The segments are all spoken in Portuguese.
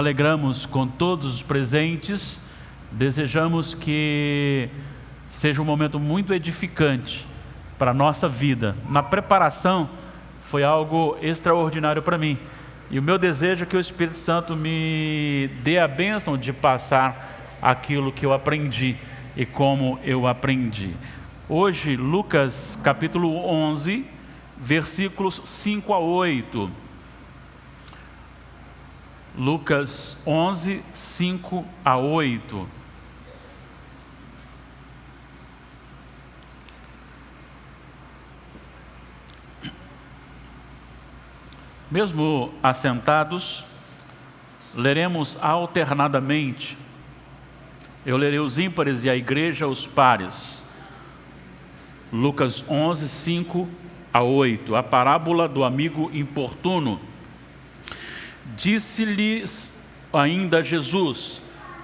Alegramos com todos os presentes, desejamos que seja um momento muito edificante para a nossa vida. Na preparação foi algo extraordinário para mim, e o meu desejo é que o Espírito Santo me dê a bênção de passar aquilo que eu aprendi e como eu aprendi. Hoje, Lucas capítulo 11, versículos 5 a 8. Lucas 11, 5 a 8. Mesmo assentados, leremos alternadamente. Eu lerei os ímpares e a igreja os pares. Lucas 11, 5 a 8. A parábola do amigo importuno. Disse-lhes ainda Jesus: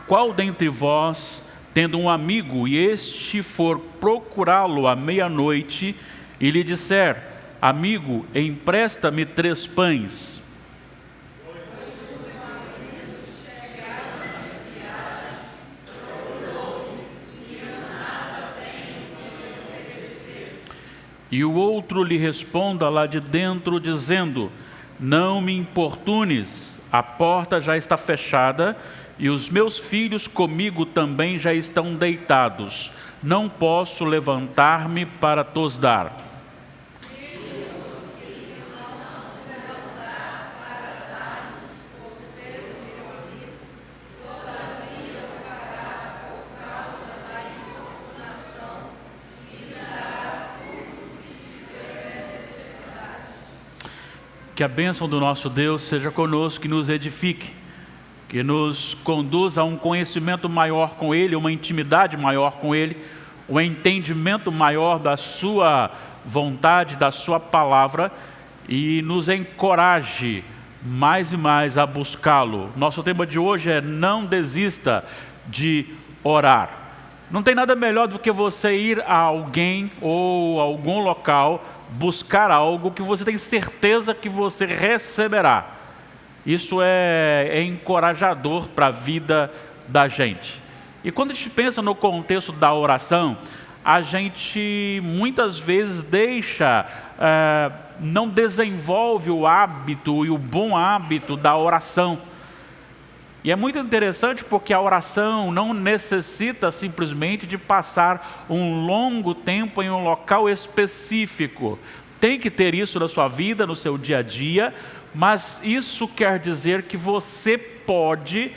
qual dentre vós, tendo um amigo, e este for procurá-lo à meia-noite, e lhe disser: amigo, empresta-me 3 pães, e o outro lhe responda lá de dentro, dizendo: não me importunes, a porta já está fechada, e os meus filhos comigo também já estão deitados, não posso levantar-me para tos dar. Que a bênção do nosso Deus seja conosco, que nos edifique, que nos conduza a um conhecimento maior com Ele, uma intimidade maior com Ele, um entendimento maior da Sua vontade, da Sua palavra, e nos encoraje mais e mais a buscá-lo. Nosso tema de hoje é: não desista de orar. Não tem nada melhor do que você ir a alguém ou a algum local, buscar algo que você tem certeza que você receberá. Isso é encorajador para a vida da gente. E quando a gente pensa no contexto da oração, a gente muitas vezes não desenvolve o hábito e o bom hábito da oração. E é muito interessante porque a oração não necessita simplesmente de passar um longo tempo em um local específico. Tem que ter isso na sua vida, no seu dia a dia, mas isso quer dizer que você pode,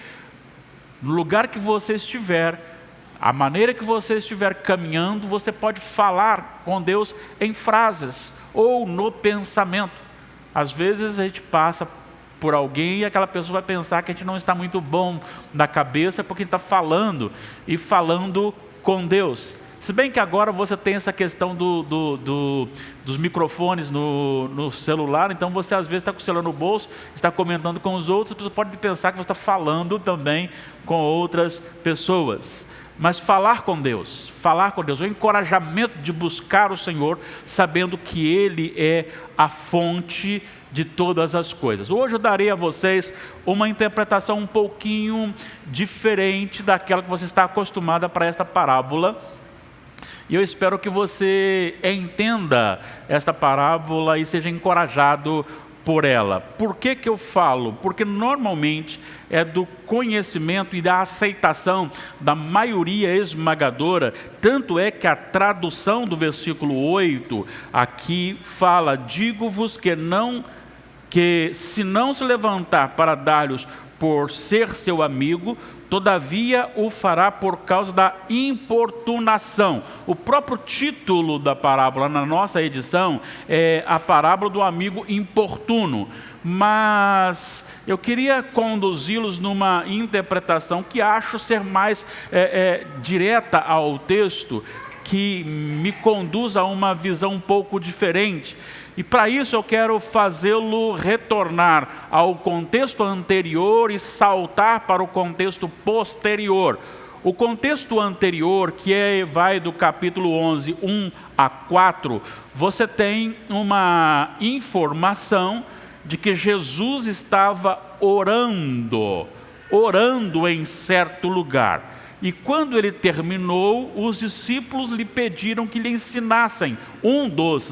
no lugar que você estiver, a maneira que você estiver caminhando, você pode falar com Deus em frases ou no pensamento. Às vezes a gente passa por alguém e aquela pessoa vai pensar que a gente não está muito bom na cabeça porque está falando com Deus. Se bem que agora você tem essa questão dos microfones no celular, então você às vezes está com o celular no bolso, está comentando com os outros, você pode pensar que você está falando também com outras pessoas. Mas falar com Deus, o encorajamento de buscar o Senhor, sabendo que Ele é a fonte de todas as coisas. Hoje eu darei a vocês uma interpretação um pouquinho diferente daquela que você está acostumada para esta parábola. E eu espero que você entenda esta parábola e seja encorajado por ela. Por que eu falo? Porque normalmente é do conhecimento e da aceitação da maioria esmagadora. Tanto é que a tradução do versículo 8 aqui fala: digo-vos que se não se levantar para dar-lhes por ser seu amigo, todavia o fará por causa da importunação. O próprio título da parábola na nossa edição é a parábola do amigo importuno. Mas eu queria conduzi-los numa interpretação que acho ser mais direta ao texto, que me conduz a uma visão um pouco diferente. E para isso eu quero fazê-lo retornar ao contexto anterior e saltar para o contexto posterior. O contexto anterior, que vai do capítulo 11, 1 a 4, você tem uma informação de que Jesus estava orando orando em certo lugar. E quando ele terminou, os discípulos lhe pediram que lhe ensinassem. Um dos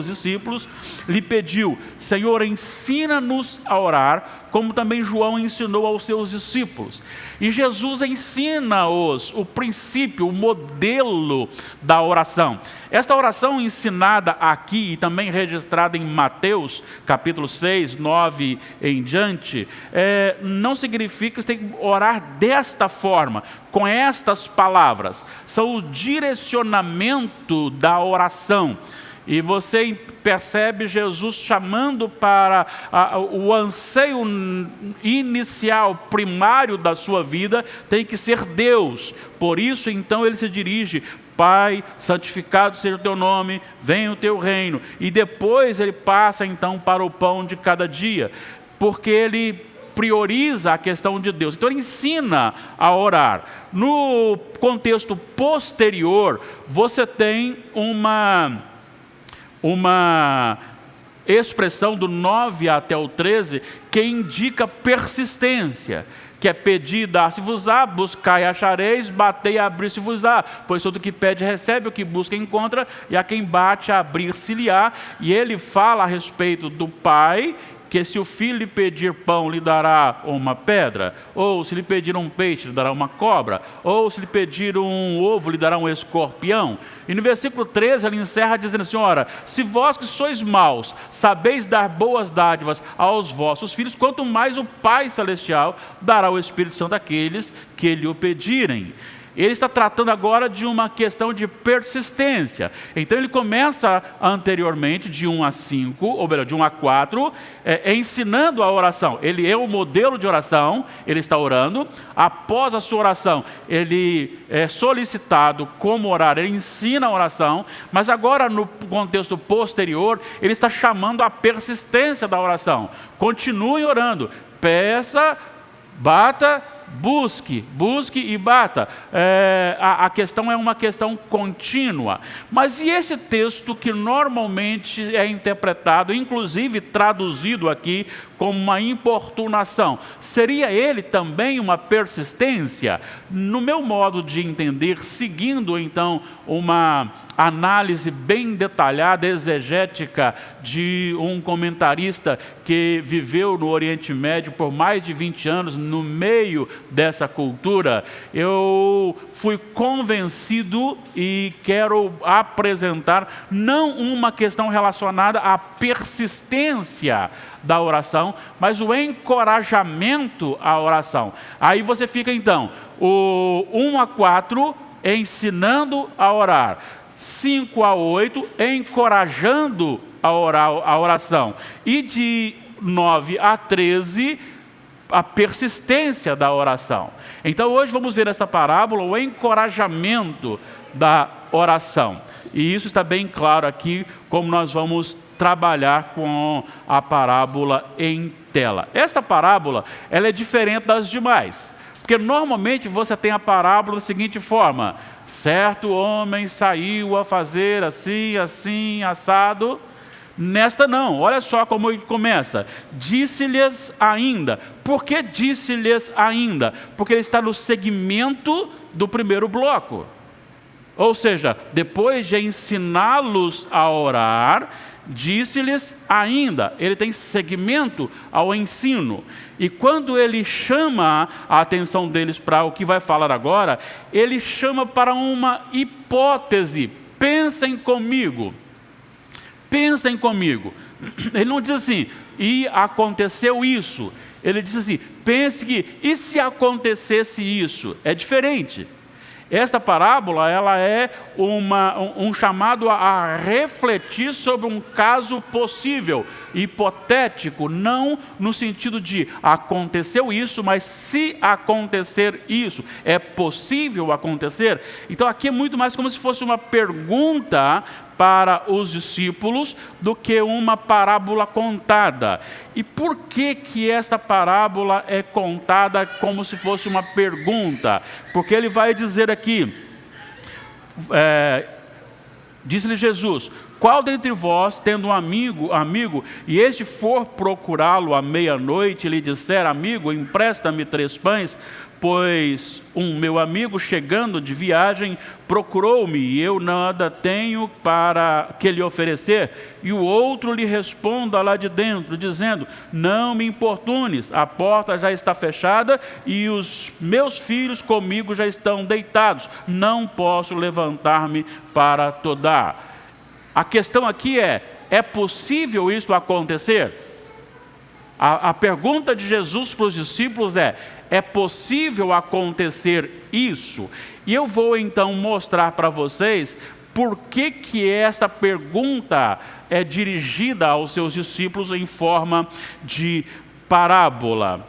discípulos lhe pediu: Senhor, ensina-nos a orar, como também João ensinou aos seus discípulos. E Jesus ensina-os o princípio, o modelo da oração. Esta oração ensinada aqui e também registrada em Mateus, capítulo 6, 9 em diante, não significa que você tem que orar desta forma, com estas palavras. São o direcionamento da oração. E você percebe Jesus chamando para o anseio inicial, primário da sua vida, tem que ser Deus. Por isso, então, ele se dirige: Pai, santificado seja o teu nome, venha o teu reino. E depois ele passa, então, para o pão de cada dia, porque ele prioriza a questão de Deus. Então ele ensina a orar. No contexto posterior, você tem uma expressão do 9 até o 13 que indica persistência, que é pedir, dar-se-vos-á, buscai e achareis, batei e abrir-se-vos-á, pois todo que pede recebe, o que busca encontra, e a quem bate abrir-se-lhe-á. E ele fala a respeito do Pai, que se o filho lhe pedir pão, lhe dará uma pedra, ou se lhe pedir um peixe, lhe dará uma cobra, ou se lhe pedir um ovo, lhe dará um escorpião. E no versículo 13 ele encerra dizendo assim: ora, se vós que sois maus, sabeis dar boas dádivas aos vossos filhos, quanto mais o Pai Celestial dará o Espírito Santo àqueles que lhe o pedirem. Ele está tratando agora de uma questão de persistência. Então ele começa anteriormente de 1 a 5, ou melhor, de 1 a 4, ensinando a oração. Ele é o modelo de oração, ele está orando. Após a sua oração, ele é solicitado como orar, ele ensina a oração. Mas agora, no contexto posterior, ele está chamando a persistência da oração. Continue orando, peça, bata, busque e bata. A questão é uma questão contínua. Mas e esse texto que normalmente é interpretado, inclusive traduzido aqui como uma importunação, seria ele também uma persistência? No meu modo de entender, seguindo então uma análise bem detalhada, exegética, de um comentarista que viveu no Oriente Médio por mais de 20 anos, no meio dessa cultura, eu fui convencido e quero apresentar não uma questão relacionada à persistência da oração, mas o encorajamento à oração. Aí você fica então, o 1 a 4, ensinando a orar, 5 a 8, encorajando a oração, e de 9 a 13, a persistência da oração. Então hoje vamos ver nesta parábola o encorajamento da oração. E isso está bem claro aqui, como nós vamos trabalhar com a parábola em tela. Esta parábola, ela é diferente das demais, porque normalmente você tem a parábola da seguinte forma: certo homem saiu a fazer assim, assim, assado. Nesta não, olha só como ele começa: disse-lhes ainda. Por que disse-lhes ainda? Porque ele está no segmento do primeiro bloco. Ou seja, depois de ensiná-los a orar, disse-lhes ainda. Ele tem segmento ao ensino. E quando ele chama a atenção deles para o que vai falar agora, ele chama para uma hipótese. Pensem comigo. Pensem comigo. Ele não diz assim: e aconteceu isso. Ele diz assim: pense que, e se acontecesse isso? É diferente. Esta parábola, ela é um chamado a refletir sobre um caso possível, hipotético, não no sentido de aconteceu isso, mas se acontecer isso, é possível acontecer? Então aqui é muito mais como se fosse uma pergunta para os discípulos do que uma parábola contada. E por que esta parábola é contada como se fosse uma pergunta? Porque ele vai dizer aqui, disse-lhe Jesus: Qual dentre vós, tendo um amigo, e este for procurá-lo à meia-noite, e lhe disser: amigo, empresta-me 3 pães, pois um meu amigo, chegando de viagem, procurou-me, e eu nada tenho para que lhe oferecer? E o outro lhe responda lá de dentro, dizendo: não me importunes, a porta já está fechada, e os meus filhos comigo já estão deitados, não posso levantar-me para te dar. A questão aqui é possível isso acontecer? A pergunta de Jesus para os discípulos é possível acontecer isso? E eu vou então mostrar para vocês por que esta pergunta é dirigida aos seus discípulos em forma de parábola.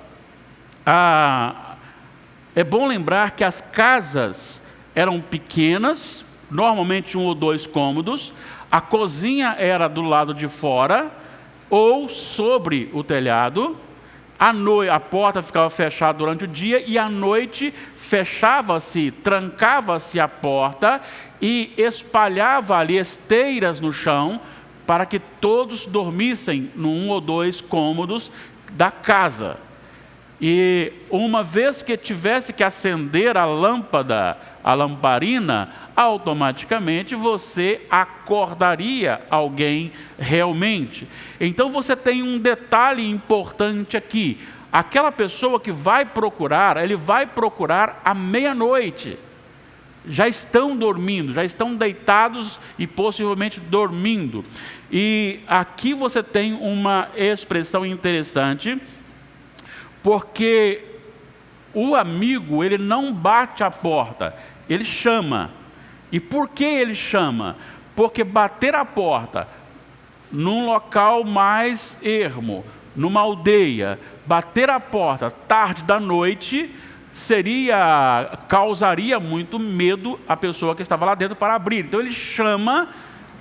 É bom lembrar que as casas eram pequenas, normalmente 1 ou 2 cômodos, a cozinha era do lado de fora ou sobre o telhado, a porta ficava fechada durante o dia e à noite fechava-se, trancava-se a porta e espalhava ali esteiras no chão para que todos dormissem num ou 2 cômodos da casa. E uma vez que tivesse que acender a lâmpada, a lamparina, automaticamente você acordaria alguém realmente. Então você tem um detalhe importante aqui. Aquela pessoa que vai procurar, ele vai procurar à meia-noite. Já estão dormindo, já estão deitados e possivelmente dormindo. E aqui você tem uma expressão interessante, porque o amigo, ele não bate a porta, ele chama. E por que ele chama? Porque bater a porta num local mais ermo, numa aldeia, bater a porta tarde da noite, causaria muito medo à pessoa que estava lá dentro para abrir. Então ele chama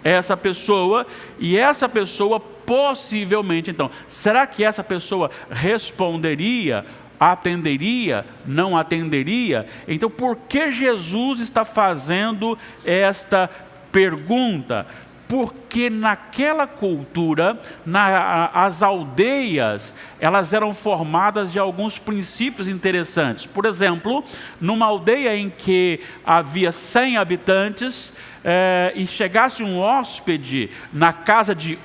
essa pessoa, e essa pessoa possivelmente, então, será que essa pessoa responderia, atenderia, não atenderia? Então, por que Jesus está fazendo esta pergunta? Porque naquela cultura, as aldeias, elas eram formadas de alguns princípios interessantes. Por exemplo, numa aldeia em que havia 100 habitantes, e chegasse um hóspede na casa de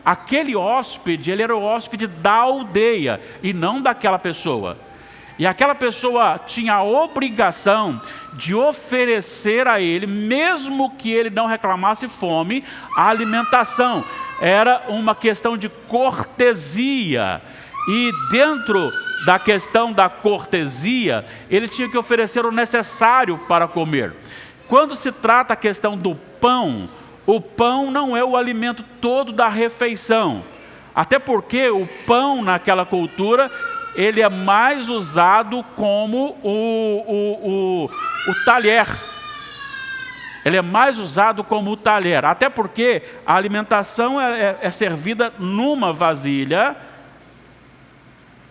aquele hóspede, ele era o hóspede da aldeia e não daquela pessoa. E aquela pessoa tinha a obrigação de oferecer a ele, mesmo que ele não reclamasse fome, a alimentação. Era uma questão de cortesia. E dentro da questão da cortesia, ele tinha que oferecer o necessário para comer. Quando se trata a questão do pão, o pão não é o alimento todo da refeição. Até porque o pão naquela cultura, ele é mais usado como o talher. Ele é mais usado como o talher. Até porque a alimentação é servida numa vasilha.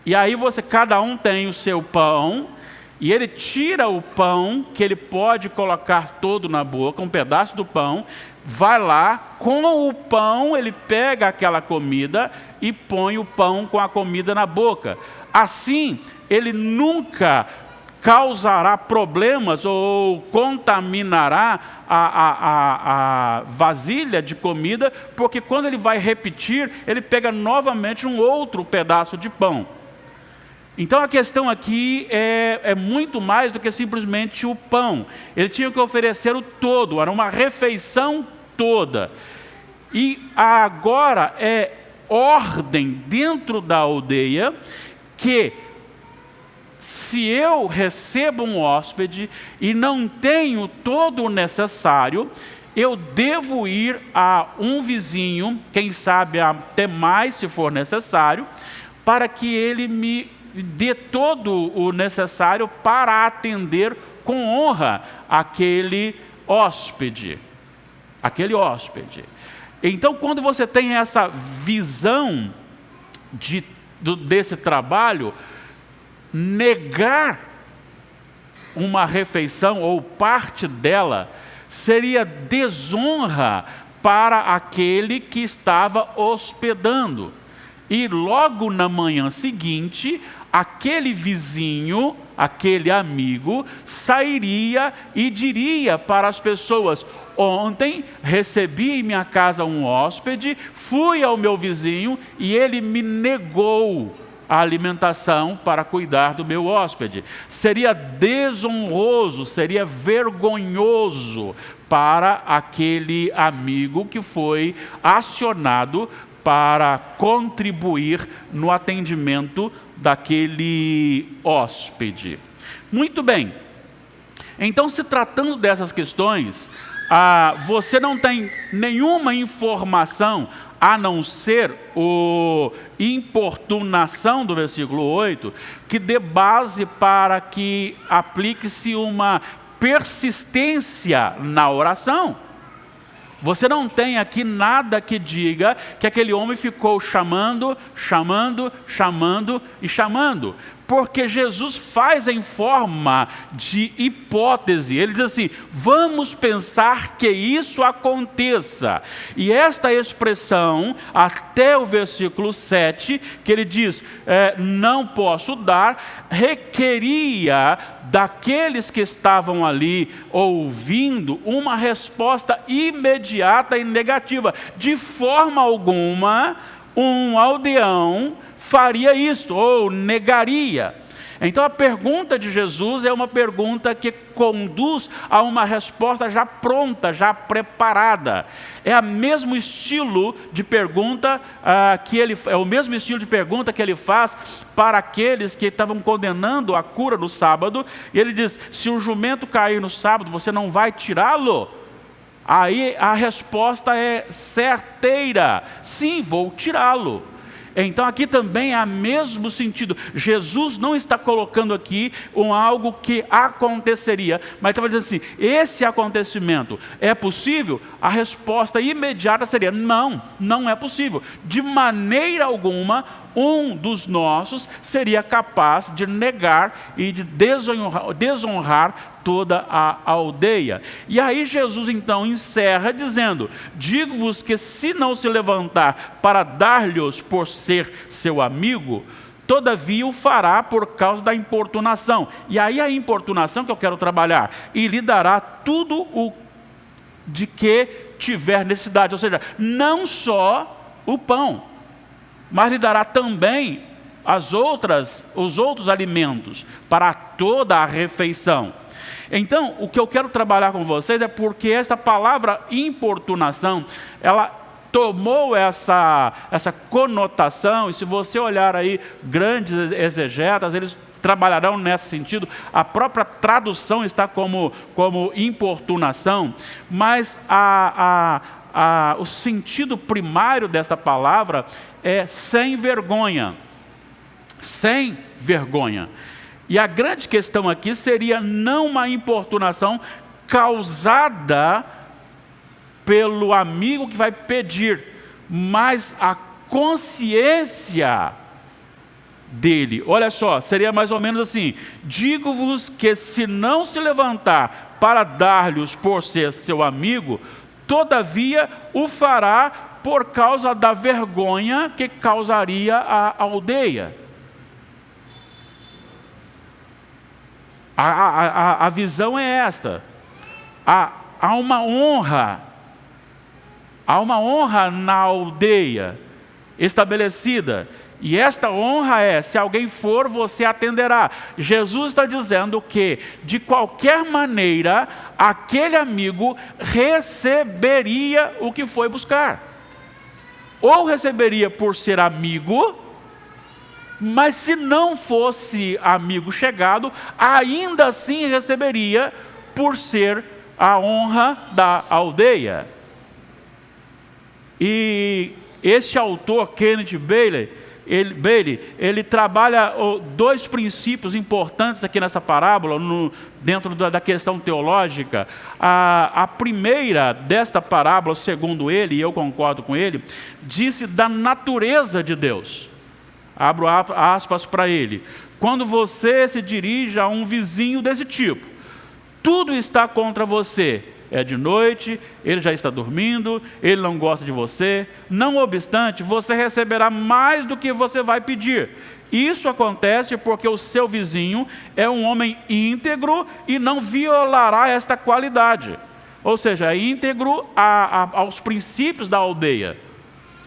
E aí cada um tem o seu pão. E ele tira o pão, que ele pode colocar todo na boca, um pedaço do pão, vai lá, com o pão ele pega aquela comida e põe o pão com a comida na boca. Assim, ele nunca causará problemas ou contaminará a vasilha de comida, porque quando ele vai repetir, ele pega novamente um outro pedaço de pão. Então a questão aqui é muito mais do que simplesmente o pão. Ele tinha que oferecer o todo, era uma refeição toda. E agora é ordem dentro da aldeia que, se eu recebo um hóspede e não tenho todo o necessário, eu devo ir a um vizinho, quem sabe até mais se for necessário, para que ele me dê todo o necessário para atender com honra aquele hóspede. Então, quando você tem essa visão desse trabalho, negar uma refeição ou parte dela seria desonra para aquele que estava hospedando. E logo na manhã seguinte, aquele vizinho, aquele amigo, sairia e diria para as pessoas: ontem recebi em minha casa um hóspede, fui ao meu vizinho e ele me negou a alimentação para cuidar do meu hóspede. Seria desonroso, seria vergonhoso para aquele amigo que foi acionado para contribuir no atendimento daquele hóspede. Muito bem. Então, se tratando dessas questões, você não tem nenhuma informação a não ser a importunação do versículo 8, que dê base para que aplique-se uma persistência na oração. Você não tem aqui nada que diga que aquele homem ficou chamando, porque Jesus faz em forma de hipótese. Ele diz assim: vamos pensar que isso aconteça. E esta expressão, até o versículo 7, que ele diz, não posso dar, requeria daqueles que estavam ali ouvindo uma resposta imediata e negativa. De forma alguma, um aldeão faria isto, ou negaria. Então a pergunta de Jesus é uma pergunta que conduz a uma resposta já pronta, já preparada. É o mesmo estilo de pergunta que ele faz para aqueles que estavam condenando a cura no sábado. E ele diz: se um jumento cair no sábado, você não vai tirá-lo? Aí a resposta é certeira: sim, vou tirá-lo. Então aqui também há mesmo sentido. Jesus não está colocando aqui algo que aconteceria, mas estava dizendo assim: esse acontecimento é possível? A resposta imediata seria: não, não é possível. De maneira alguma um dos nossos seria capaz de negar e de desonrar toda a aldeia. E aí Jesus então encerra dizendo: digo-vos que se não se levantar para dar-lhes por ser seu amigo, todavia o fará por causa da importunação. E aí a importunação que eu quero trabalhar: e lhe dará tudo o de que tiver necessidade. Ou seja, não só o pão, mas lhe dará também os outros alimentos para toda a refeição. Então, o que eu quero trabalhar com vocês é porque esta palavra importunação, ela tomou essa conotação, e se você olhar aí grandes exegetas, eles trabalharão nesse sentido. A própria tradução está como importunação, mas o sentido primário desta palavra é sem vergonha. Sem vergonha. E a grande questão aqui seria não uma importunação causada pelo amigo que vai pedir, mas a consciência dele. Olha só, seria mais ou menos assim: digo-vos que se não se levantar para dar-lhes por ser seu amigo, todavia o fará por causa da vergonha que causaria a aldeia. A visão é esta: há uma honra na aldeia estabelecida, e esta honra é: se alguém for, você atenderá. Jesus está dizendo que, de qualquer maneira, aquele amigo receberia o que foi buscar. Ou receberia por ser amigo, mas se não fosse amigo chegado, ainda assim receberia por ser a honra da aldeia. E este autor, Kenneth Bailey, ele trabalha dois princípios importantes aqui nessa parábola, dentro da questão teológica. A primeira desta parábola, segundo ele, e eu concordo com ele, disse da natureza de Deus. Abro aspas para ele: quando você se dirige a um vizinho desse tipo, tudo está contra você, é de noite, ele já está dormindo, ele não gosta de você. Não obstante, você receberá mais do que você vai pedir. Isso acontece porque o seu vizinho é um homem íntegro e não violará esta qualidade. Ou seja, é íntegro aos princípios da aldeia.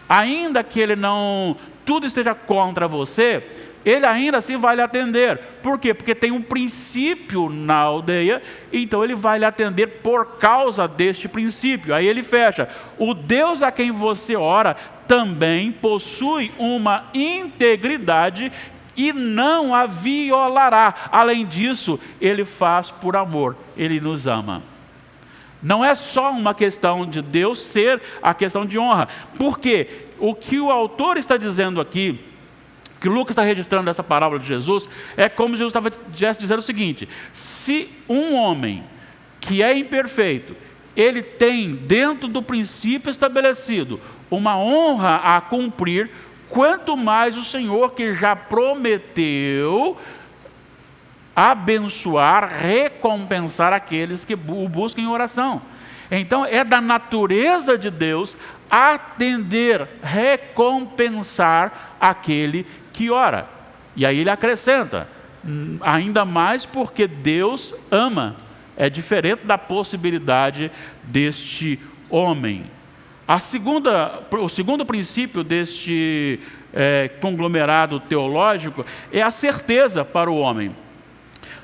Ainda que ele não tudo esteja contra você, ele ainda assim vai lhe atender. Por quê? Porque tem um princípio na aldeia, então ele vai lhe atender por causa deste princípio. Aí ele fecha: o Deus a quem você ora também possui uma integridade e não a violará. Além disso, ele faz por amor, ele nos ama. Não é só uma questão de Deus ser a questão de honra. Por quê? O que o autor está dizendo aqui, que Lucas está registrando essa parábola de Jesus, é como Jesus estivesse dizendo o seguinte: se um homem que é imperfeito, ele tem dentro do princípio estabelecido uma honra a cumprir, quanto mais o Senhor, que já prometeu abençoar, recompensar aqueles que o buscam em oração. Então é da natureza de Deus atender, recompensar aquele que ora. E aí ele acrescenta: ainda mais porque Deus ama. É diferente da possibilidade deste homem. O segundo princípio deste conglomerado teológico é a certeza para o homem.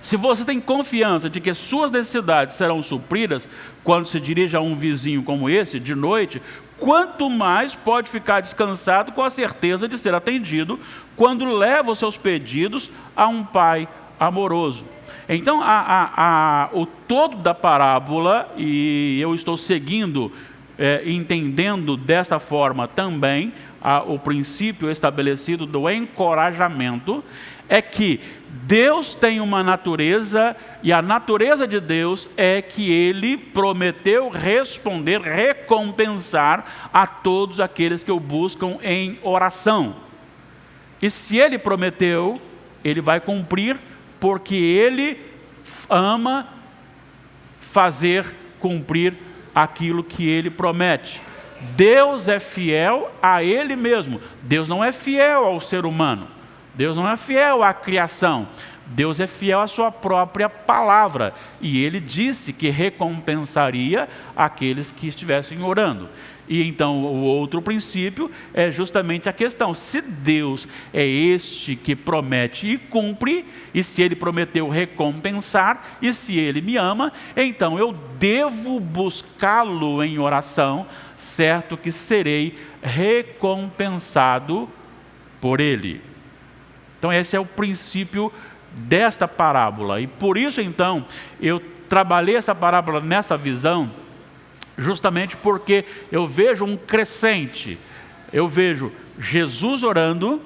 Se você tem confiança de que suas necessidades serão supridas quando se dirige a um vizinho como esse, de noite, quanto mais pode ficar descansado com a certeza de ser atendido quando leva os seus pedidos a um Pai amoroso. Então, o todo da parábola, e eu estou seguindo, entendendo dessa forma também, o princípio estabelecido do encorajamento, é que Deus tem uma natureza, e a natureza de Deus é que Ele prometeu responder, recompensar a todos aqueles que o buscam em oração. E se Ele prometeu, Ele vai cumprir, porque Ele ama fazer cumprir aquilo que Ele promete. Deus é fiel a Ele mesmo. Deus não é fiel ao ser humano. Deus não é fiel à criação. Deus é fiel à sua própria palavra. E Ele disse que recompensaria aqueles que estivessem orando. E então o outro princípio é justamente a questão: se Deus é este que promete e cumpre, e se Ele prometeu recompensar, e se Ele me ama, então eu devo buscá-lo em oração, certo que serei recompensado por Ele. Então esse é o princípio desta parábola. E por isso então eu trabalhei essa parábola nessa visão, justamente porque eu vejo um crescente. Eu vejo Jesus orando,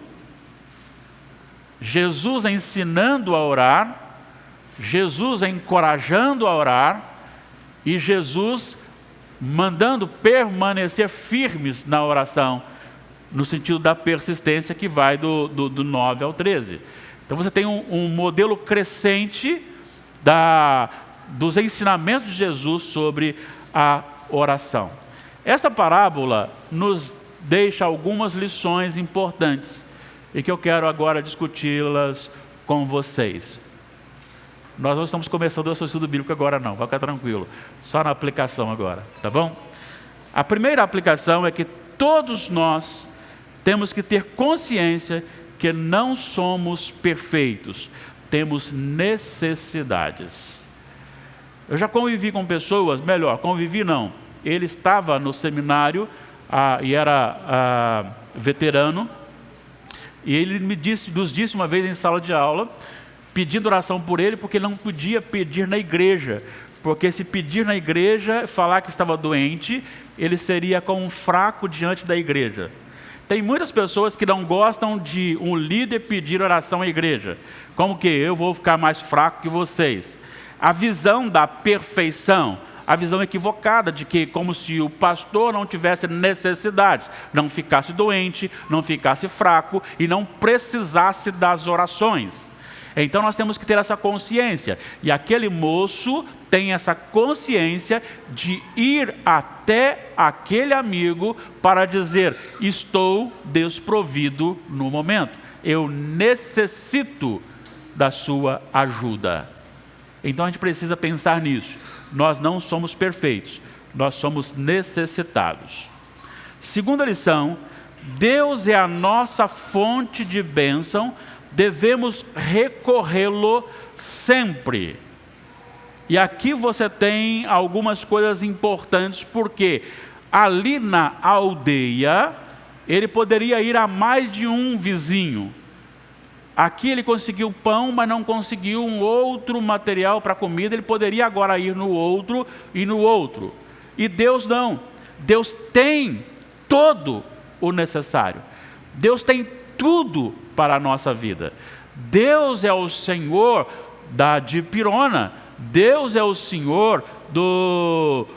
Jesus ensinando a orar, Jesus encorajando a orar, e Jesus mandando permanecer firmes na oração, no sentido da persistência, que vai do 9 ao 13. Então você tem um modelo crescente dos ensinamentos de Jesus sobre a oração. Essa parábola nos deixa algumas lições importantes e que eu quero agora discuti-las com vocês. Nós não estamos começando o estudo bíblico agora não, vai ficar tranquilo, só na aplicação agora, tá bom? A primeira aplicação é que todos nós temos que ter consciência que não somos perfeitos, temos necessidades. Eu já convivi com pessoas, ele estava no seminário e era veterano, e ele nos disse uma vez em sala de aula, pedindo oração por ele, porque não podia pedir na igreja, porque se pedir na igreja, falar que estava doente, ele seria como um fraco diante da igreja. Tem muitas pessoas que não gostam de um líder pedir oração à igreja, como que eu vou ficar mais fraco que vocês. A visão da perfeição, a visão equivocada de que como se o pastor não tivesse necessidades, não ficasse doente, não ficasse fraco e não precisasse das orações. Então nós temos que ter essa consciência. E aquele moço tem essa consciência de ir até aquele amigo para dizer: estou desprovido no momento. Eu necessito da sua ajuda. Então a gente precisa pensar nisso. Nós não somos perfeitos, nós somos necessitados. Segunda lição: Deus é a nossa fonte de bênção, devemos recorrê-lo sempre. E aqui você tem algumas coisas importantes, porque ali na aldeia, ele poderia ir a mais de um vizinho. Aqui ele conseguiu pão, mas não conseguiu um outro material para comida, ele poderia agora ir no outro e no outro. E Deus não. Deus tem todo o necessário. Deus tem tudo para a nossa vida. Deus é o Senhor da dipirona. Deus é o Senhor do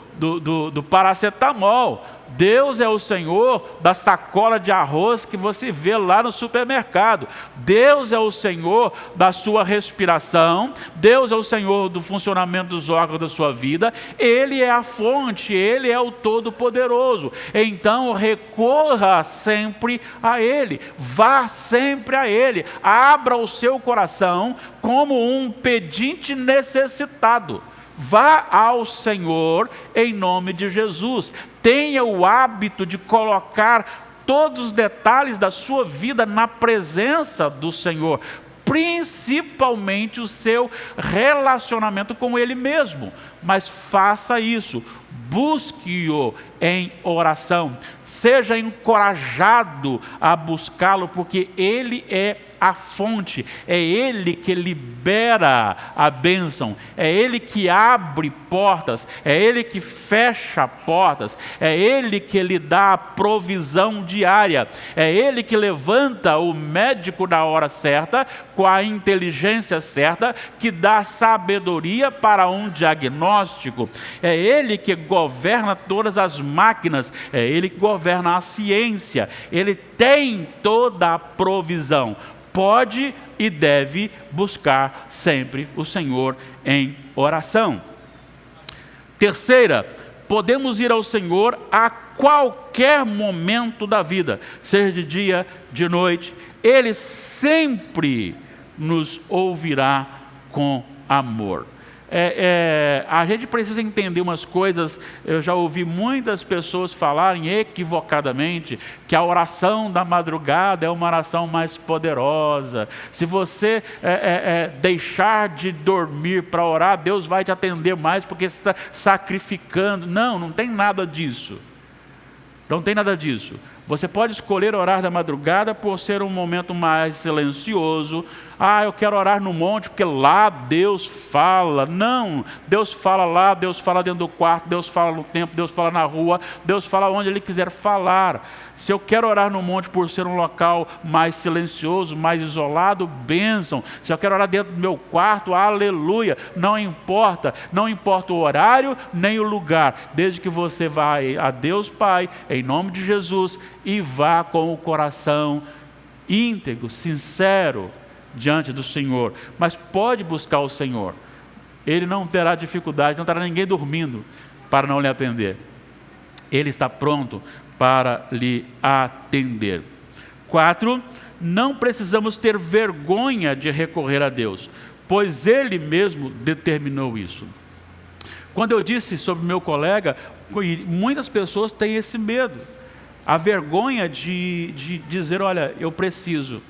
paracetamol. Deus é o Senhor da sacola de arroz que você vê lá no supermercado. Deus é o Senhor da sua respiração. Deus é o Senhor do funcionamento dos órgãos da sua vida. Ele é a fonte, Ele é o Todo-Poderoso. Então recorra sempre a Ele, vá sempre a Ele, abra o seu coração como um pedinte necessitado. Vá ao Senhor em nome de Jesus. Tenha o hábito de colocar todos os detalhes da sua vida na presença do Senhor, principalmente o seu relacionamento com Ele mesmo. Mas faça isso, busque-o em oração, seja encorajado a buscá-lo, porque Ele é a fonte, é Ele que libera a bênção, é Ele que abre portas, é Ele que fecha portas, é Ele que lhe dá a provisão diária, é Ele que levanta o médico na hora certa, com a inteligência certa, que dá sabedoria para um diagnóstico, é Ele que governa todas as máquinas, é Ele que governa a ciência, Ele tem toda a provisão. Pode e deve buscar sempre o Senhor em oração. Terceira, podemos ir ao Senhor a qualquer momento da vida, seja de dia, de noite, Ele sempre nos ouvirá com amor. A gente precisa entender umas coisas. Eu já ouvi muitas pessoas falarem equivocadamente que a oração da madrugada é uma oração mais poderosa. Se você deixar de dormir para orar, Deus vai te atender mais porque você está sacrificando. Não tem nada disso. Não tem nada disso. Você pode escolher orar da madrugada por ser um momento mais silencioso. Eu quero orar no monte porque lá Deus fala. Não, Deus fala lá, Deus fala dentro do quarto, Deus fala no templo, Deus fala na rua, Deus fala onde Ele quiser falar. Se eu quero orar no monte por ser um local mais silencioso, mais isolado, bênção. Se eu quero orar dentro do meu quarto, aleluia. Não importa o horário nem o lugar, desde que você vá a Deus Pai, em nome de Jesus, e vá com o coração íntegro, sincero, diante do Senhor. Mas pode buscar o Senhor. Ele não terá dificuldade, não terá ninguém dormindo para não lhe atender. Ele está pronto para lhe atender. 4, não precisamos ter vergonha de recorrer a Deus, pois Ele mesmo determinou isso. Quando eu disse sobre meu colega, muitas pessoas têm esse medo, a vergonha de dizer: olha, eu preciso.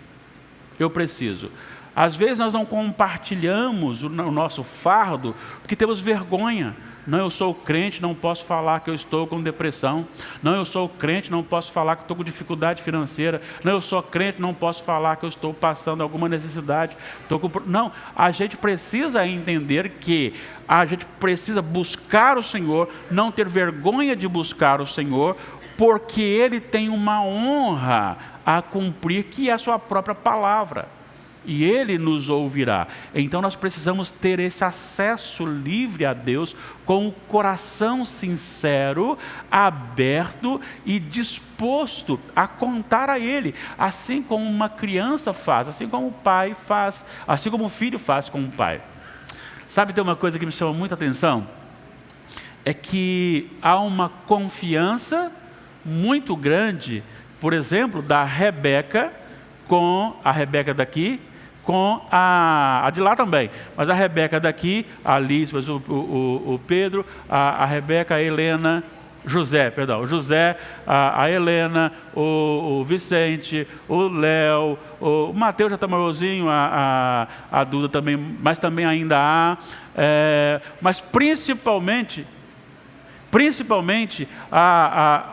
Às vezes nós não compartilhamos o nosso fardo porque temos vergonha. Não, eu sou crente, não posso falar que eu estou com depressão. Não, eu sou crente, não posso falar que estou com dificuldade financeira. Não, eu sou crente, não posso falar que eu estou passando alguma necessidade. Não, a gente precisa entender que a gente precisa buscar o Senhor, não ter vergonha de buscar o Senhor, porque Ele tem uma honra a cumprir, que é a sua própria palavra. e Ele nos ouvirá. Então nós precisamos ter esse acesso livre a Deus, com o coração sincero, aberto e disposto a contar a Ele, assim como uma criança faz, assim como o pai faz, assim como o filho faz com o pai. Sabe, tem uma coisa que me chama muita atenção? É que há uma confiança muito grande, por exemplo, da Rebeca, com a Rebeca daqui, com a de lá também, mas a Rebeca daqui, a Liz, o Pedro, a Rebeca, a Helena, José, a Helena, o Vicente, o Léo, o Mateus já está maiorzinho, a Duda também, mas também ainda há, mas principalmente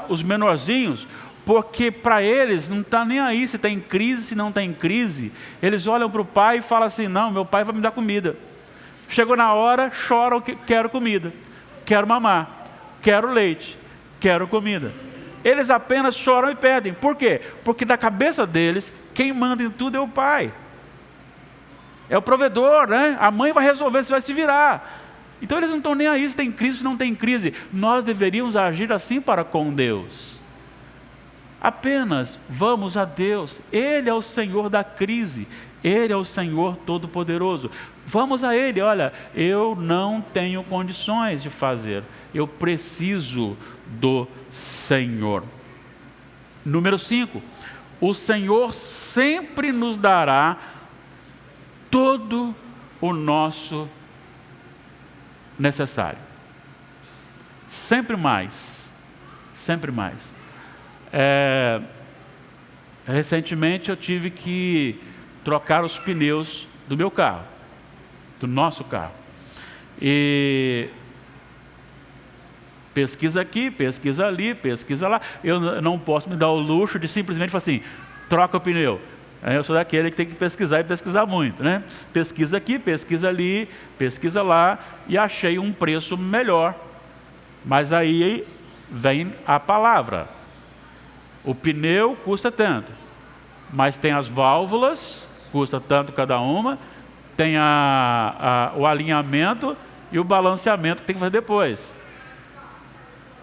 os menorzinhos, porque para eles não está nem aí se tem crise, se não tem crise. Eles olham para o pai e falam assim: não, meu pai vai me dar comida. Chegou na hora, choram, quero comida, quero mamar, quero leite, quero comida. Eles apenas choram e pedem. Por quê? Porque na cabeça deles, quem manda em tudo é o pai. É o provedor, né? A mãe vai resolver, você vai se virar. Então eles não estão nem aí se tem crise, se não tem crise. Nós deveríamos agir assim para com Deus. Apenas vamos a Deus. Ele é o Senhor da crise. Ele é o Senhor Todo-Poderoso. Vamos a Ele. Olha, eu não tenho condições de fazer. Eu preciso do Senhor. Número 5. O Senhor sempre nos dará todo o nosso necessário. Sempre mais. Sempre mais. Recentemente eu tive que trocar os pneus do meu carro, do nosso carro. E pesquisa aqui, pesquisa ali, pesquisa lá. Eu não posso me dar o luxo de simplesmente falar assim: troca o pneu. Eu sou daquele que tem que pesquisar e pesquisar muito, né? Pesquisa aqui, pesquisa ali, pesquisa lá, e achei um preço melhor. Mas aí vem a palavra: o pneu custa tanto, mas tem as válvulas, custa tanto cada uma, tem o alinhamento e o balanceamento que tem que fazer depois,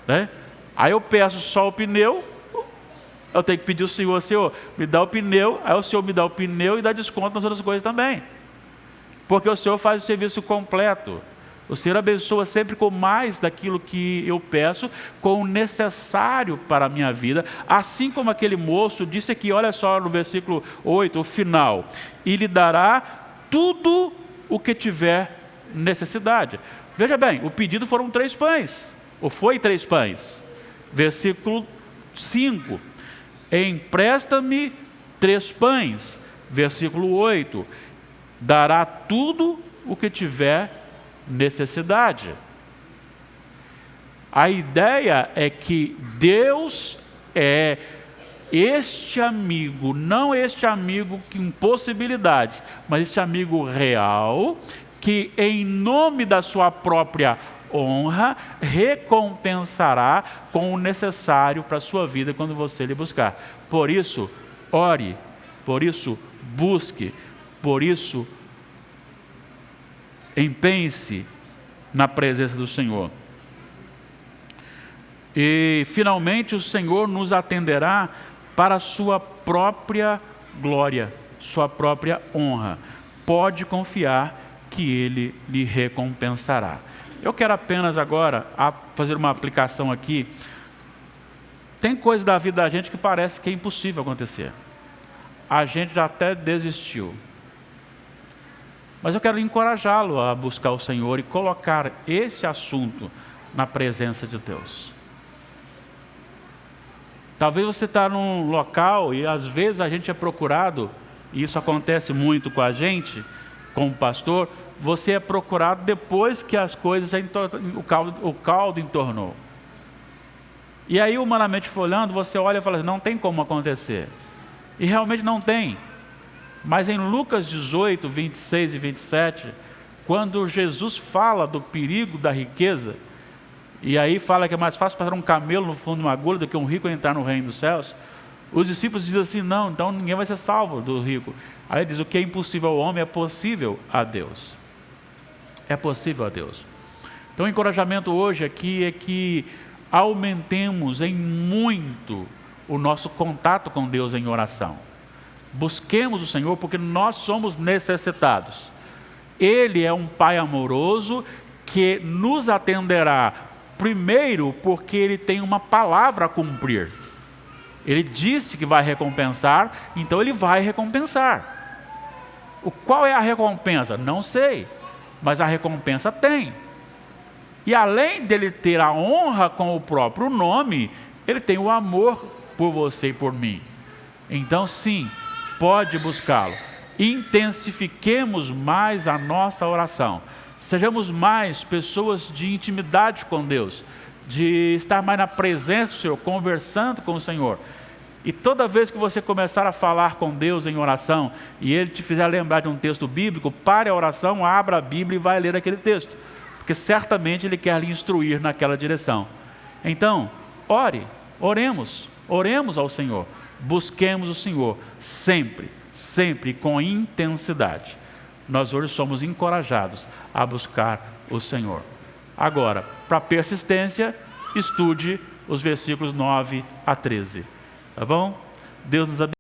né? Aí eu peço só o pneu, eu tenho que pedir ao Senhor, me dá o pneu, aí o Senhor me dá o pneu e dá desconto nas outras coisas também, porque o Senhor faz o serviço completo. O Senhor abençoa sempre com mais daquilo que eu peço, com o necessário para a minha vida, assim como aquele moço disse aqui, olha só no versículo 8, o final: e lhe dará tudo o que tiver necessidade. Veja bem, o pedido foram 3 pães, ou foi 3 pães. Versículo 5, empresta-me 3 pães. Versículo 8, dará tudo o que tiver necessidade. A ideia é que Deus é este amigo, não este amigo com possibilidades, mas este amigo real, que em nome da sua própria honra recompensará com o necessário para a sua vida quando você lhe buscar. Por isso, ore, por isso, busque, por isso, empenhe-se na presença do Senhor. E finalmente o Senhor nos atenderá para a sua própria glória, sua própria honra. Pode confiar que Ele lhe recompensará. Eu quero apenas agora fazer uma aplicação aqui. Tem coisa da vida da gente que parece que é impossível acontecer. A gente já até desistiu. Mas eu quero encorajá-lo a buscar o Senhor e colocar esse assunto na presença de Deus. Talvez você está num local e às vezes a gente é procurado, e isso acontece muito com a gente, como pastor, você é procurado depois que as coisas, o caldo entornou. E aí, humanamente falando, você olha e fala: não tem como acontecer. E realmente não tem. Mas em Lucas 18, 26 e 27, quando Jesus fala do perigo da riqueza, e aí fala que é mais fácil passar um camelo no fundo de uma agulha do que um rico entrar no reino dos céus, Os discípulos dizem assim, não, então ninguém vai ser salvo do rico. Aí ele diz, o que é impossível ao homem é possível a Deus. É possível a Deus. Então o encorajamento hoje aqui é que aumentemos em muito o nosso contato com Deus em oração. Busquemos o Senhor porque nós somos necessitados. Ele é um Pai amoroso que nos atenderá, primeiro porque Ele tem uma palavra a cumprir. Ele disse que vai recompensar, então Ele vai recompensar. Qual é a recompensa? Não sei, mas a recompensa tem. E além dele ter a honra com o próprio nome, Ele tem o amor por você e por mim. Então sim, pode buscá-lo. Intensifiquemos mais a nossa oração. Sejamos mais pessoas de intimidade com Deus, de estar mais na presença do Senhor, conversando com o Senhor. E toda vez que você começar a falar com Deus em oração, e Ele te fizer lembrar de um texto bíblico, pare a oração, abra a Bíblia e vai ler aquele texto. Porque certamente Ele quer lhe instruir naquela direção. Então, oremos ao Senhor. Busquemos o Senhor sempre com intensidade. Nós hoje somos encorajados a buscar o Senhor. Agora, para persistência, estude os versículos 9 a 13. Tá bom? Deus nos abençoe.